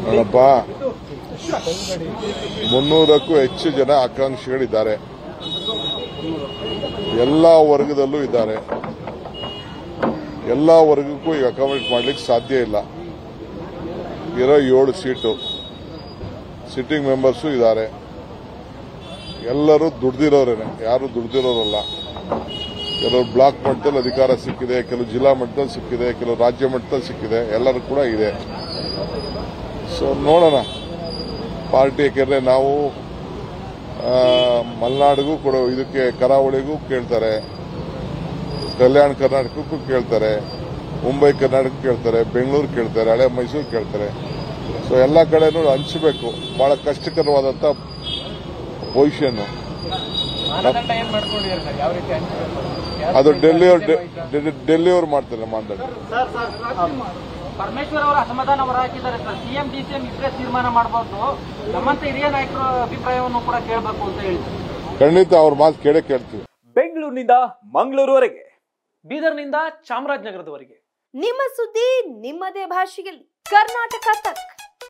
ನೋಡಪ್ಪ, 300ಕ್ಕೂ ಹೆಚ್ಚು ಜನ ಆಕಾಂಕ್ಷಿಗಳಿದ್ದಾರೆ. ಎಲ್ಲಾ ವರ್ಗದಲ್ಲೂ ಇದ್ದಾರೆ. ಎಲ್ಲಾ ವರ್ಗಕ್ಕೂ ಈಗ ಅಕಾಮಡೇಟ್ ಮಾಡ್ಲಿಕ್ಕೆ ಸಾಧ್ಯ ಇಲ್ಲ. ಇರೋ 7 ಸೀಟು ಸಿಟ್ಟಿಂಗ್ ಮೆಂಬರ್ಸು ಇದ್ದಾರೆ. ಎಲ್ಲರೂ ದುಡ್ದಿರೋರೇನೆ, ಯಾರು ದುಡ್ದಿರೋರಲ್ಲ. ಕೆಲವು ಬ್ಲಾಕ್ ಮಟ್ಟದಲ್ಲಿ ಅಧಿಕಾರ ಸಿಕ್ಕಿದೆ, ಕೆಲವು ಜಿಲ್ಲಾ ಮಟ್ಟದಲ್ಲಿ ಸಿಕ್ಕಿದೆ, ಕೆಲವು ರಾಜ್ಯ ಮಟ್ಟದಲ್ಲಿ ಸಿಕ್ಕಿದೆ, ಎಲ್ಲರೂ ಕೂಡ ಇದೆ. ಸೊ ನೋಡೋಣ ಪಾರ್ಟಿ. ಯಾಕೆಂದ್ರೆ ನಾವು ಮಲೆನಾಡಿಗೂ ಕೊಡೋ ಇದಕ್ಕೆ ಕರಾವಳಿಗೂ ಕೇಳ್ತಾರೆ, ಕಲ್ಯಾಣ ಕರ್ನಾಟಕಕ್ಕೂ ಕೇಳ್ತಾರೆ, ಮುಂಬೈ ಕರ್ನಾಟಕ ಕೇಳ್ತಾರೆ, ಬೆಂಗಳೂರು ಕೇಳ್ತಾರೆ, ಹಳೆ ಮೈಸೂರು ಕೇಳ್ತಾರೆ. ಸೊ ಎಲ್ಲ ಕಡೆನೂ ಹಂಚಬೇಕು. ಬಹಳ ಕಷ್ಟಕರವಾದಂತ ಪೊಸಿಷನ್. ಅದು ಡೆಲ್ಲಿಯವರು ಮಾಡ್ತಾರೆ ಮಾನದಂಡ. ಪರಮೇಶ್ವರ್ ಅವರ ಅಸಮಾಧಾನ ಹೊರಹಾಕಿದ್ದಾರೆ ಸರ್. ಸಿಎಂ ಡಿಸಿಎಂ ಇಬ್ಬರೇ ತೀರ್ಮಾನ ಮಾಡಬಹುದು, ನಮ್ಮಂತ ಹಿರಿಯ ನಾಯಕರ ಅಭಿಪ್ರಾಯವನ್ನು ಕೂಡ ಕೇಳಬೇಕು ಅಂತ ಹೇಳಿದ್ರು. ಖಂಡಿತ ಅವ್ರ ಮಾತು ಕೇಳ್ತೀವಿ. ಬೆಂಗಳೂರಿನಿಂದ ಮಂಗಳೂರುವರೆಗೆ, ಬೀದರ್ನಿಂದ ಚಾಮರಾಜನಗರದವರೆಗೆ ನಿಮ್ಮ ಸುದ್ದಿ ನಿಮ್ಮದೇ ಭಾಷೆಯಲ್ಲಿ. ಕರ್ನಾಟಕ ತಕ್.